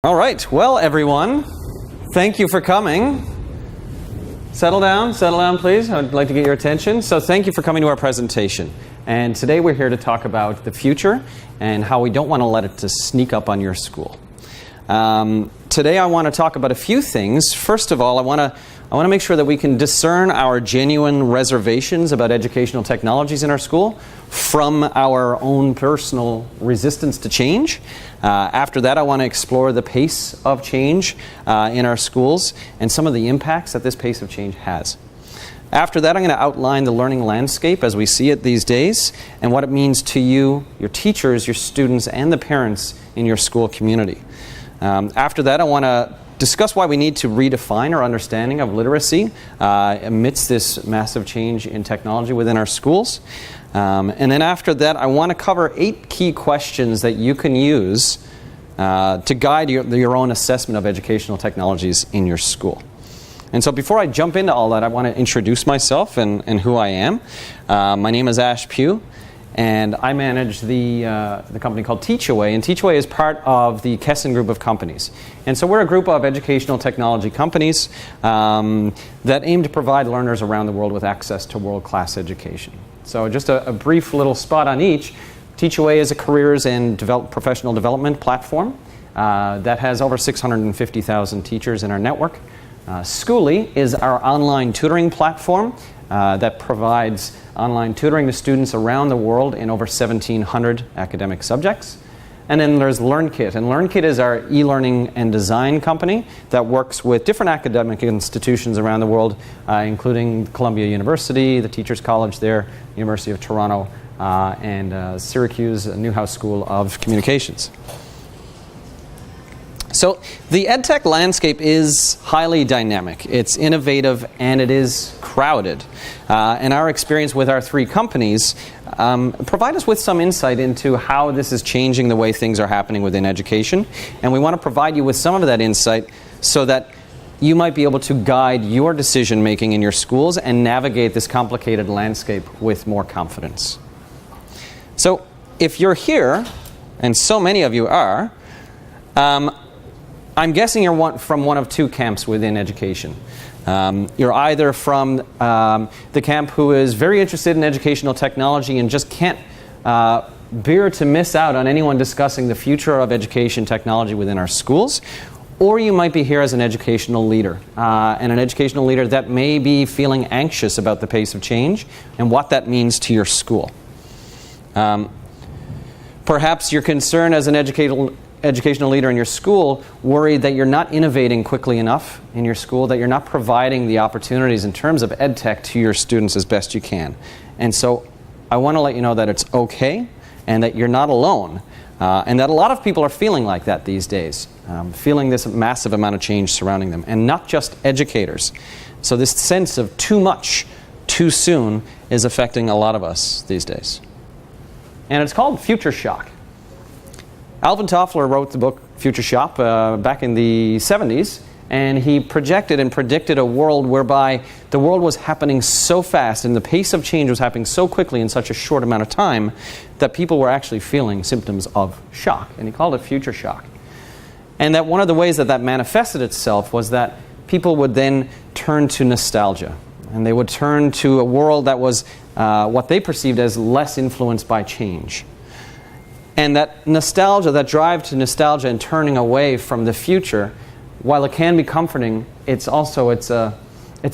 All right, well, everyone, thank you for coming. Settle down, please. I'd like to get your attention. So thank you for coming to our presentation. And today we're here to talk about the future and how we don't want to let it to sneak up on your school. Today I want to talk about a few things. First of all, I want to make sure that we can discern our genuine reservations about educational technologies in our school from our own personal resistance to change. After that, I want to explore the pace of change in our schools and some of the impacts that this pace of change has. After that, I'm going to outline the learning landscape as we see it these days and what it means to you, your teachers, your students, and the parents in your school community. After that, I want to discuss why we need to redefine our understanding of literacy amidst this massive change in technology within our schools. And then after that, I want to cover 8 key questions that you can use to guide your own assessment of educational technologies in your school. And so before I jump into all that, I want to introduce myself and who I am. My name is Pugh. And I manage the company called TeachAway, and TeachAway is part of the Kesson group of companies. And so we're a group of educational technology companies that aim to provide learners around the world with access to world-class education. So just a brief little spot on each. TeachAway is a careers and professional development platform that has over 650,000 teachers in our network. Schooly is our online tutoring platform that provides online tutoring to students around the world in over 1,700 academic subjects. And then there's LearnKit, and LearnKit is our e-learning and design company that works with different academic institutions around the world, including Columbia University, the Teachers College there, University of Toronto, and Syracuse Newhouse School of Communications. So the EdTech landscape is highly dynamic, it's innovative, and it is crowded. And our experience with our 3 companies provide us with some insight into how this is changing the way things are happening within education. And we want to provide you with some of that insight so that you might be able to guide your decision making in your schools and navigate this complicated landscape with more confidence. So if you're here, and so many of you are, I'm guessing you're from one of 2 camps within education. You're either from the camp who is very interested in educational technology and just can't bear to miss out on anyone discussing the future of education technology within our schools, or you might be here as an educational leader, and an educational leader that may be feeling anxious about the pace of change and what that means to your school. Perhaps you're concerned as an educational leader in your school, worried that you're not innovating quickly enough in your school, that you're not providing the opportunities in terms of EdTech to your students as best you can. And so I want to let you know that it's okay and that you're not alone, and that a lot of people are feeling like that these days, feeling this massive amount of change surrounding them, and not just educators. So this sense of too much, too soon is affecting a lot of us these days. And it's called future shock. Alvin Toffler wrote the book Future Shock back in the 70s, and he projected and predicted a world whereby the world was happening so fast and the pace of change was happening so quickly in such a short amount of time that people were actually feeling symptoms of shock, and he called it future shock. And that one of the ways that that manifested itself was that people would then turn to nostalgia, and they would turn to a world that was what they perceived as less influenced by change. And that nostalgia, that drive to nostalgia and turning away from the future, while it can be comforting, it's a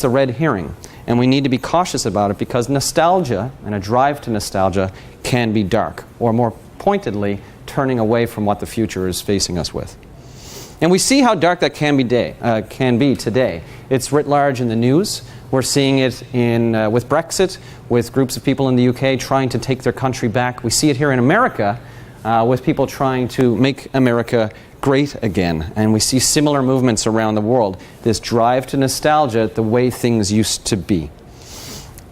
red herring. And we need to be cautious about it because nostalgia and a drive to nostalgia can be dark, or more pointedly, turning away from what the future is facing us with. And we see how dark that can be today. It's writ large in the news. We're seeing it with Brexit, with groups of people in the UK trying to take their country back. We see it here in America, with people trying to make America great again. And we see similar movements around the world. This drive to nostalgia, the way things used to be.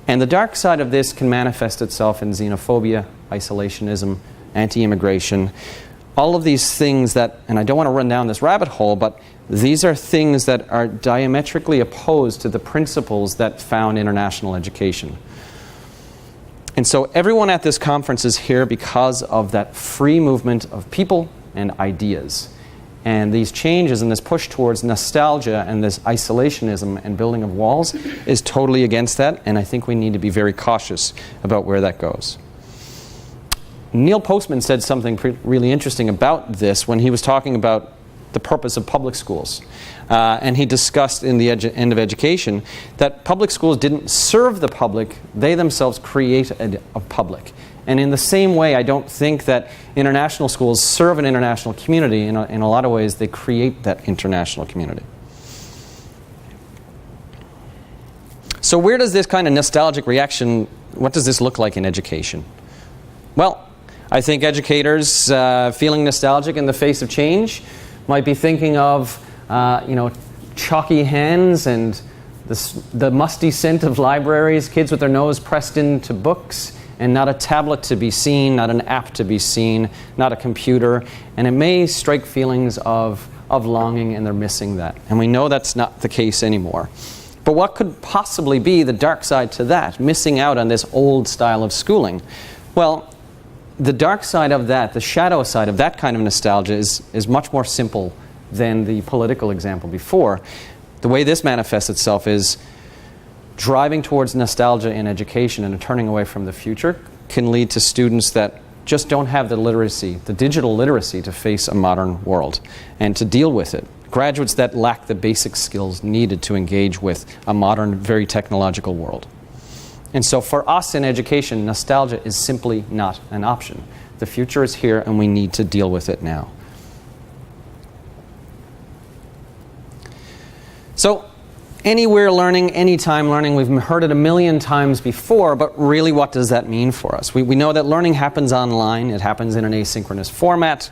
And the dark side of this can manifest itself in xenophobia, isolationism, anti-immigration. All of these things that, and I don't want to run down this rabbit hole, but these are things that are diametrically opposed to the principles that found international education. And so everyone at this conference is here because of that free movement of people and ideas. And these changes and this push towards nostalgia and this isolationism and building of walls is totally against that, and I think we need to be very cautious about where that goes. Neil Postman said something really interesting about this when he was talking about the purpose of public schools. And he discussed in the end of education that public schools didn't serve the public, they themselves created a public. And in the same way, I don't think that international schools serve an international community. In a lot of ways, they create that international community. So where does this kind of nostalgic reaction, what does this look like in education? Well, I think educators feeling nostalgic in the face of change might be thinking of chalky hands and the musty scent of libraries, kids with their nose pressed into books, and not a tablet to be seen, not an app to be seen, not a computer. And it may strike feelings of longing, and they're missing that. And we know that's not the case anymore. But what could possibly be the dark side to that, missing out on this old style of schooling? Well, the dark side of that, the shadow side of that kind of nostalgia is much more simple than the political example before. The way this manifests itself is driving towards nostalgia in education and turning away from the future can lead to students that just don't have the literacy, the digital literacy, to face a modern world and to deal with it. Graduates that lack the basic skills needed to engage with a modern, very technological world. And so for us in education, nostalgia is simply not an option. The future is here and we need to deal with it now. So, anywhere learning, anytime learning, we've heard it a million times before, but really what does that mean for us? We know that learning happens online, it happens in an asynchronous format.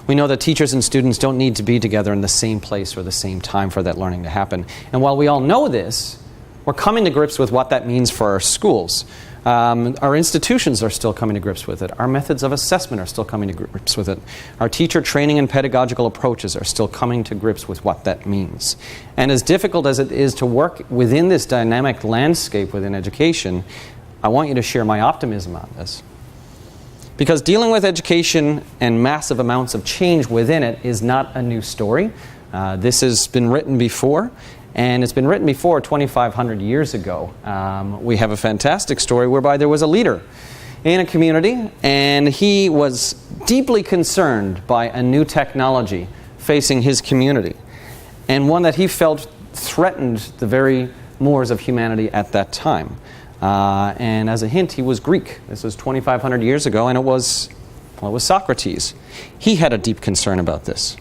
We know that teachers and students don't need to be together in the same place or the same time for that learning to happen. And while we all know this, we're coming to grips with what that means for our schools. Our institutions are still coming to grips with it. Our methods of assessment are still coming to grips with it. Our teacher training and pedagogical approaches are still coming to grips with what that means. And as difficult as it is to work within this dynamic landscape within education, I want you to share my optimism on this. Because dealing with education and massive amounts of change within it is not a new story. This has been written before. And it's been written before 2,500 years ago. We have a fantastic story whereby there was a leader in a community, and he was deeply concerned by a new technology facing his community, and one that he felt threatened the very mores of humanity at that time. And as a hint, he was Greek. This was 2,500 years ago, and it was Socrates. He had a deep concern about this.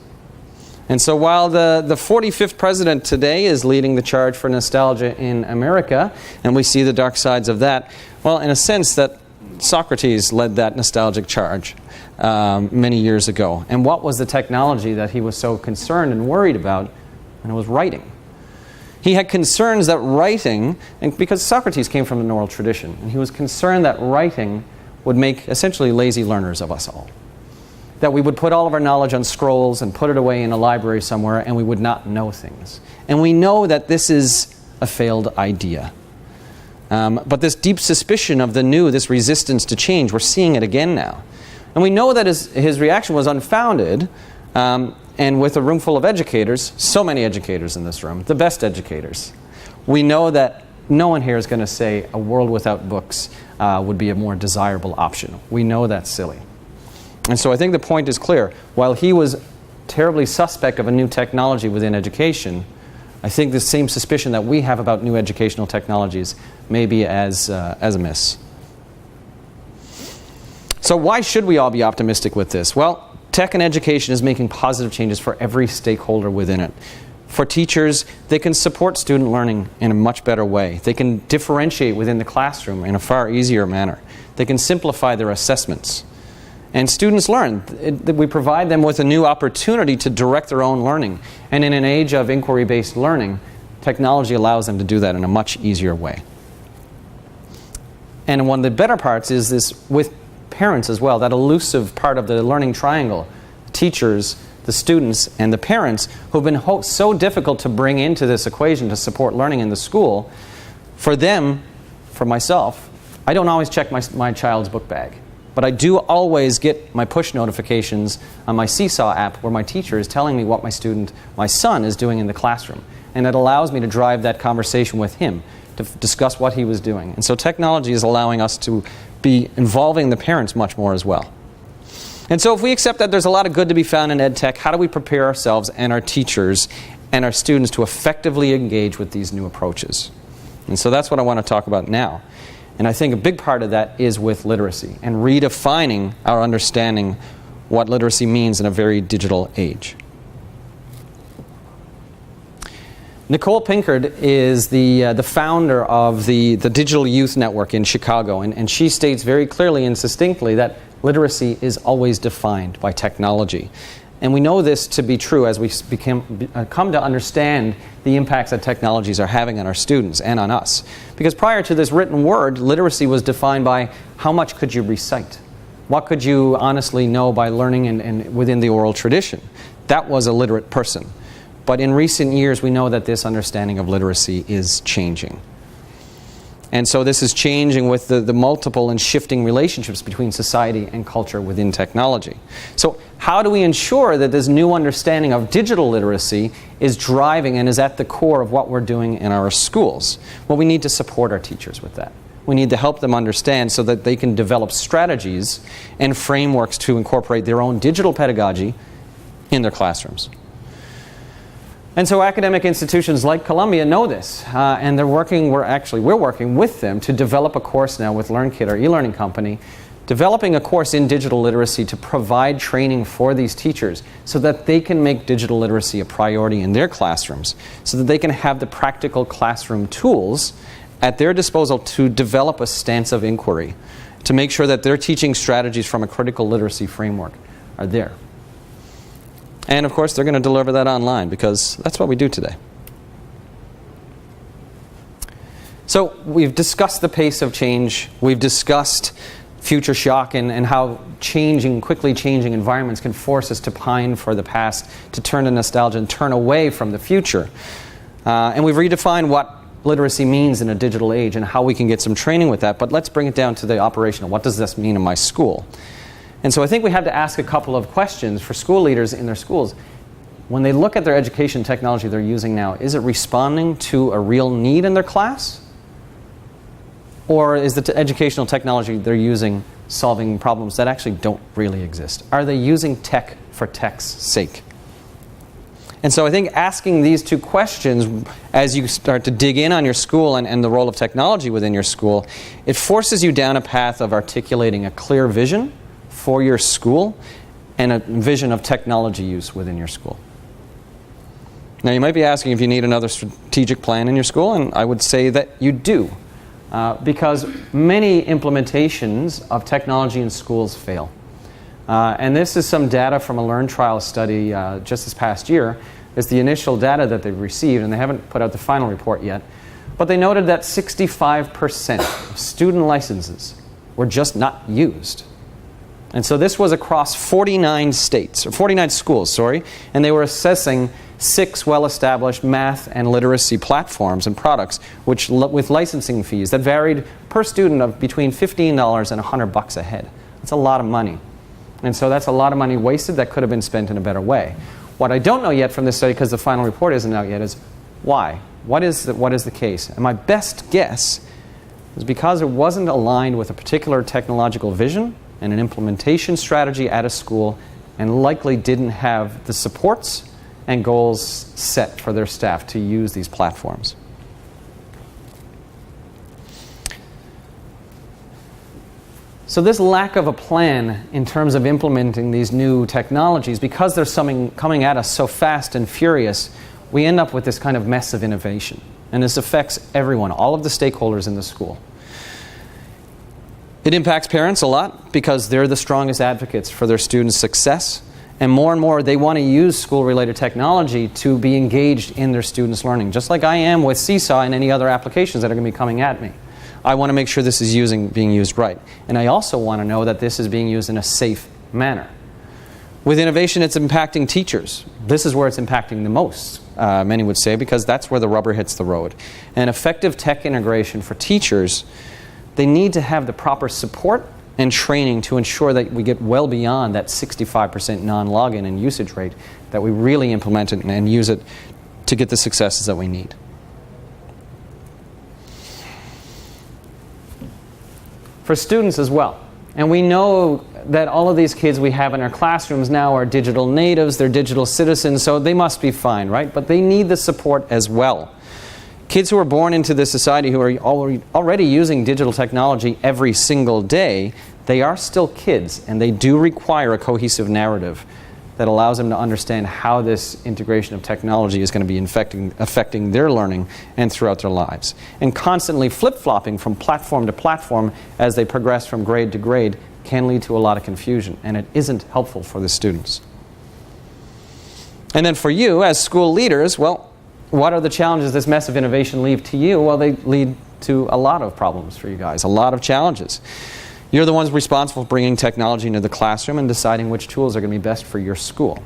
And so while the 45th president today is leading the charge for nostalgia in America, and we see the dark sides of that, well, in a sense that Socrates led that nostalgic charge many years ago. And what was the technology that he was so concerned and worried about? And it was writing. He had concerns that writing, and because Socrates came from an oral tradition, and he was concerned that writing would make essentially lazy learners of us all. That we would put all of our knowledge on scrolls and put it away in a library somewhere, and we would not know things. And we know that this is a failed idea. But this deep suspicion of the new, this resistance to change, we're seeing it again now. And we know that his reaction was unfounded, and with a room full of educators, so many educators in this room, the best educators, we know that no one here is going to say a world without books would be a more desirable option. We know that's silly. And so I think the point is clear. While he was terribly suspect of a new technology within education, I think the same suspicion that we have about new educational technologies may be as amiss. So why should we all be optimistic with this? Well, tech and education is making positive changes for every stakeholder within it. For teachers, they can support student learning in a much better way. They can differentiate within the classroom in a far easier manner. They can simplify their assessments. And students learn. We provide them with a new opportunity to direct their own learning. And in an age of inquiry-based learning, technology allows them to do that in a much easier way. And one of the better parts is this with parents as well, that elusive part of the learning triangle. Teachers, the students, and the parents who've been so difficult to bring into this equation to support learning in the school. For them, for myself, I don't always check my child's book bag. But I do always get my push notifications on my Seesaw app where my teacher is telling me what my son is doing in the classroom. And it allows me to drive that conversation with him to discuss what he was doing. And so technology is allowing us to be involving the parents much more as well. And so if we accept that there's a lot of good to be found in ed tech, how do we prepare ourselves and our teachers and our students to effectively engage with these new approaches? And so that's what I want to talk about now. And I think a big part of that is with literacy and redefining our understanding what literacy means in a very digital age. Nicole Tankard is the founder of the Digital Youth Network in Chicago, and she states very clearly and succinctly that literacy is always defined by technology. And we know this to be true as we come to understand the impacts that technologies are having on our students and on us. Because prior to this written word, literacy was defined by how much could you recite? What could you honestly know by learning and within the oral tradition? That was a literate person. But in recent years, we know that this understanding of literacy is changing. And so this is changing with the multiple and shifting relationships between society and culture within technology. So how do we ensure that this new understanding of digital literacy is driving and is at the core of what we're doing in our schools? Well, we need to support our teachers with that. We need to help them understand so that they can develop strategies and frameworks to incorporate their own digital pedagogy in their classrooms. And so academic institutions like Columbia know this, and we're working with them to develop a course now with LearnKit, our e-learning company, developing a course in digital literacy to provide training for these teachers so that they can make digital literacy a priority in their classrooms, so that they can have the practical classroom tools at their disposal to develop a stance of inquiry, to make sure that their teaching strategies from a critical literacy framework are there. And of course, they're going to deliver that online because that's what we do today. So we've discussed the pace of change. We've discussed future shock and how quickly changing environments can force us to pine for the past, to turn to nostalgia and turn away from the future. And we've redefined what literacy means in a digital age and how we can get some training with that. But let's bring it down to the operational. What does this mean in my school? And so I think we have to ask a couple of questions for school leaders in their schools. When they look at their education technology they're using now, is it responding to a real need in their class? Or is the educational technology they're using solving problems that actually don't really exist? Are they using tech for tech's sake? And so I think asking these two questions as you start to dig in on your school and the role of technology within your school, it forces you down a path of articulating a clear vision for your school and a vision of technology use within your school. Now you might be asking if you need another strategic plan in your school, and I would say that you do. Because many implementations of technology in schools fail. And this is some data from a Learn Trial study just this past year. It's the initial data that they've received, and they haven't put out the final report yet. But they noted that 65% of student licenses were just not used. And so this was across 49 schools, and they were assessing 6 well-established math and literacy platforms and products with licensing fees that varied per student of between $15 and $100 a head. That's a lot of money. And so that's a lot of money wasted that could have been spent in a better way. What I don't know yet from this study, because the final report isn't out yet, is why? What is the case? And my best guess is because it wasn't aligned with a particular technological vision and an implementation strategy at a school, and likely didn't have the supports and goals set for their staff to use these platforms. So this lack of a plan in terms of implementing these new technologies, because they're coming at us so fast and furious, we end up with this kind of mess of innovation. And this affects everyone, all of the stakeholders in the school. It impacts parents a lot because they're the strongest advocates for their students' success. And more they want to use school-related technology to be engaged in their students' learning, just like I am with Seesaw and any other applications that are going to be coming at me. I want to make sure this is being used right. And I also want to know that this is being used in a safe manner. With innovation, it's impacting teachers. This is where it's impacting the most, many would say, because that's where the rubber hits the road. And effective tech integration for teachers, they need to have the proper support and training to ensure that we get well beyond that 65% non-login and usage rate, that we really implement it and use it to get the successes that we need. For students as well. And we know that all of these kids we have in our classrooms now are digital natives, they're digital citizens, so they must be fine, right? But they need the support as well. Kids who are born into this society who are already using digital technology every single day, they are still kids, and they do require a cohesive narrative that allows them to understand how this integration of technology is going to be affecting their learning and throughout their lives. And constantly flip-flopping from platform to platform as they progress from grade to grade can lead to a lot of confusion, and it isn't helpful for the students. And then for you, as school leaders, well, what are the challenges this mess of innovation leave to you? Well, they lead to a lot of problems for you guys, a lot of challenges. You're the ones responsible for bringing technology into the classroom and deciding which tools are going to be best for your school.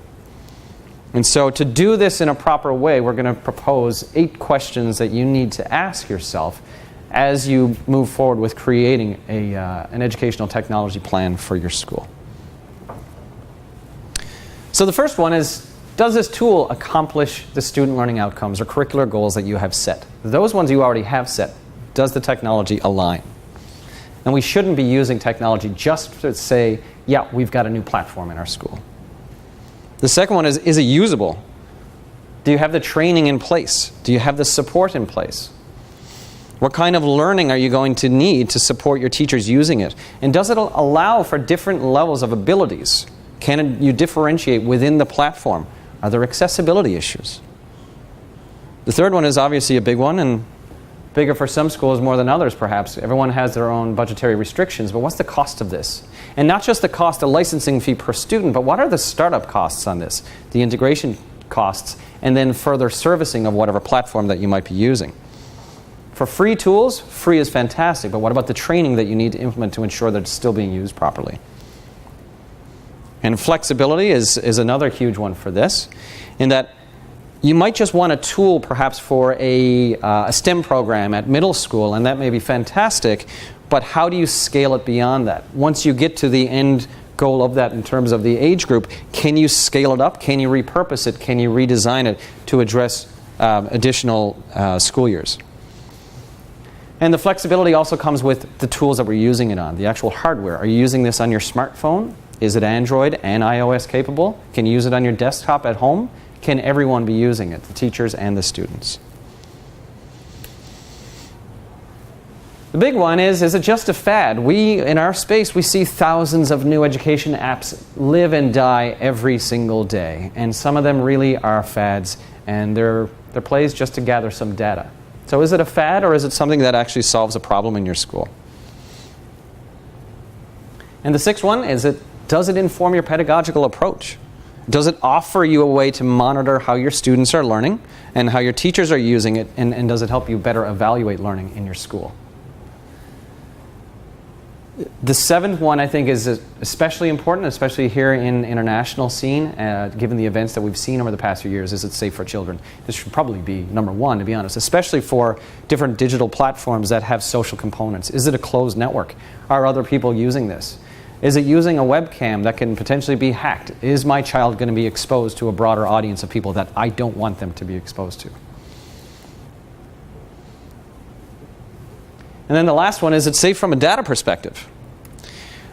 And so to do this in a proper way, we're going to propose 8 questions that you need to ask yourself as you move forward with creating an educational technology plan for your school. So the first one is, does this tool accomplish the student learning outcomes or curricular goals that you have set? Those ones you already have set, does the technology align? And we shouldn't be using technology just to say, yeah, we've got a new platform in our school. The second one is it usable? Do you have the training in place? Do you have the support in place? What kind of learning are you going to need to support your teachers using it? And does it allow for different levels of abilities? Can you differentiate within the platform? Are there accessibility issues? The third one is obviously a big one, and bigger for some schools more than others perhaps. Everyone has their own budgetary restrictions, but what's the cost of this? And not just the cost of licensing fee per student, but what are the startup costs on this? The integration costs, and then further servicing of whatever platform that you might be using. For free tools, free is fantastic, but what about the training that you need to implement to ensure that it's still being used properly? And flexibility is another huge one for this, in that you might just want a tool perhaps for a STEM program at middle school, and that may be fantastic, but how do you scale it beyond that? Once you get to the end goal of that in terms of the age group, can you scale it up? Can you repurpose it? Can you redesign it to address additional school years? And the flexibility also comes with the tools that we're using it on, the actual hardware. Are you using this on your smartphone? Is it Android and iOS capable? Can you use it on your desktop at home? Can everyone be using it, the teachers and the students? The big one is it just a fad? In our space, we see thousands of new education apps live and die every single day. And some of them really are fads, and they're plays just to gather some data. So is it a fad, or is it something that actually solves a problem in your school? And the sixth one is, does it inform your pedagogical approach? Does it offer you a way to monitor how your students are learning and how your teachers are using it, and does it help you better evaluate learning in your school? The seventh one, I think, is especially important, especially here in the international scene, given the events that we've seen over the past few years. Is it safe for children? This should probably be number one, to be honest, especially for different digital platforms that have social components. Is it a closed network? Are other people using this? Is it using a webcam that can potentially be hacked? Is my child going to be exposed to a broader audience of people that I don't want them to be exposed to? And then the last one is, it's safe from a data perspective.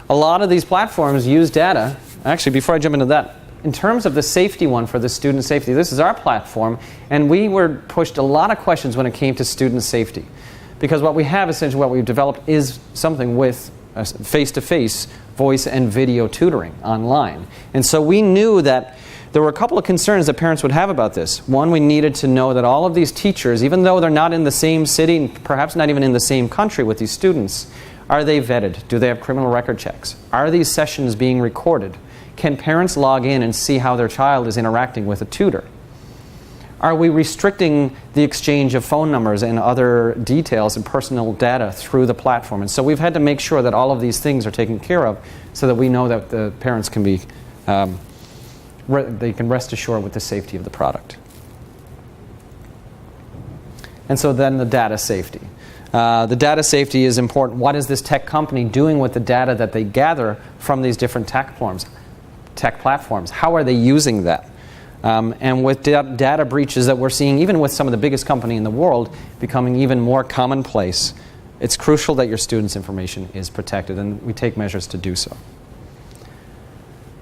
A lot of these platforms use data. Actually, before I jump into that, in terms of the safety one for the student safety, this is our platform, and we were pushed a lot of questions when it came to student safety. Because what we have, essentially what we've developed, is something with face-to-face voice and video tutoring online. And so we knew that there were a couple of concerns that parents would have about this. One, we needed to know that all of these teachers, even though they're not in the same city, perhaps not even in the same country with these students, are they vetted? Do they have criminal record checks? Are these sessions being recorded? Can parents log in and see how their child is interacting with a tutor? Are we restricting the exchange of phone numbers and other details and personal data through the platform? And so we've had to make sure that all of these things are taken care of so that we know that the parents can be, they can rest assured with the safety of the product. And so then the data safety. The data safety is important. What is this tech company doing with the data that they gather from these different tech platforms? How are they using that? And with data breaches that we're seeing, even with some of the biggest companies in the world, becoming even more commonplace, it's crucial that your students' information is protected, and we take measures to do so.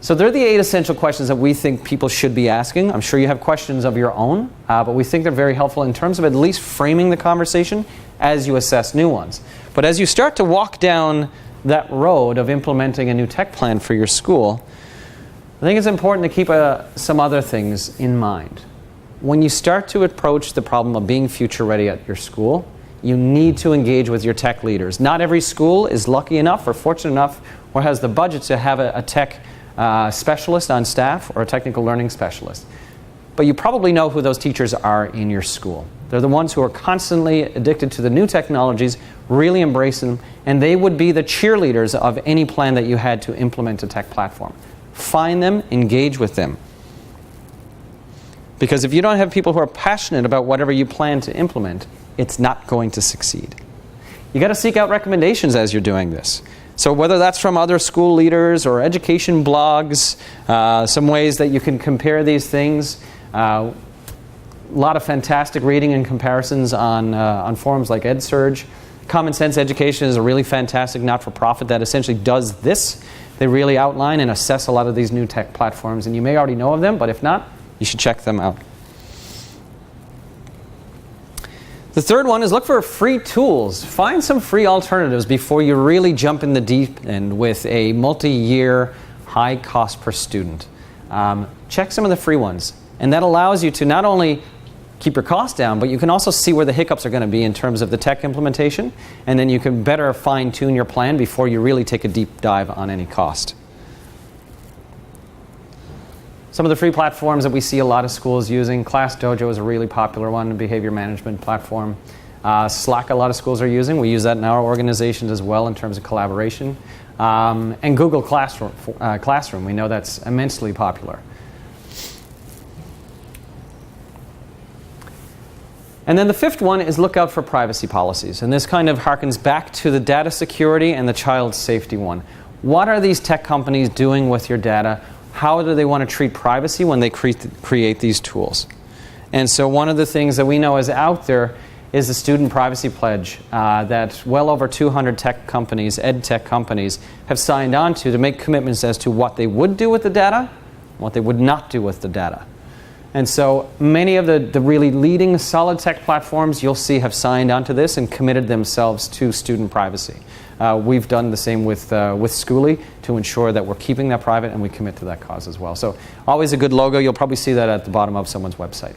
So they're the 8 essential questions that we think people should be asking. I'm sure you have questions of your own, but we think they're very helpful in terms of at least framing the conversation as you assess new ones. But as you start to walk down that road of implementing a new tech plan for your school, I think it's important to keep some other things in mind. When you start to approach the problem of being future ready at your school, you need to engage with your tech leaders. Not every school is lucky enough or fortunate enough or has the budget to have a tech specialist on staff or a technical learning specialist. But you probably know who those teachers are in your school. They're the ones who are constantly addicted to the new technologies, really embrace them, and they would be the cheerleaders of any plan that you had to implement a tech platform. Find them, engage with them. Because if you don't have people who are passionate about whatever you plan to implement, it's not going to succeed. You got to seek out recommendations as you're doing this. So whether that's from other school leaders or education blogs, some ways that you can compare these things. A lot of fantastic reading and comparisons on forums like EdSurge. Common Sense Education is a really fantastic not-for-profit that essentially does this. They really outline and assess a lot of these new tech platforms, and you may already know of them, but if not, you should check them out. The third one is look for free tools. Find some free alternatives before you really jump in the deep end with a multi-year high cost per student. Check some of the free ones. And that allows you to not only keep your costs down, but you can also see where the hiccups are going to be in terms of the tech implementation. And then you can better fine-tune your plan before you really take a deep dive on any cost. Some of the free platforms that we see a lot of schools using, ClassDojo is a really popular one, a behavior management platform. Slack, a lot of schools are using. We use that in our organizations as well in terms of collaboration. And Google Classroom, we know that's immensely popular. And then the fifth one is look out for privacy policies. And this kind of harkens back to the data security and the child safety one. What are these tech companies doing with your data? How do they want to treat privacy when they create these tools? And so one of the things that we know is out there is the Student Privacy Pledge that well over 200 tech companies, ed tech companies, have signed on to make commitments as to what they would do with the data, what they would not do with the data. And so many of the really leading solid tech platforms you'll see have signed onto this and committed themselves to student privacy. We've done the same with Schooly to ensure that we're keeping that private and we commit to that cause as well. So always a good logo. You'll probably see that at the bottom of someone's website.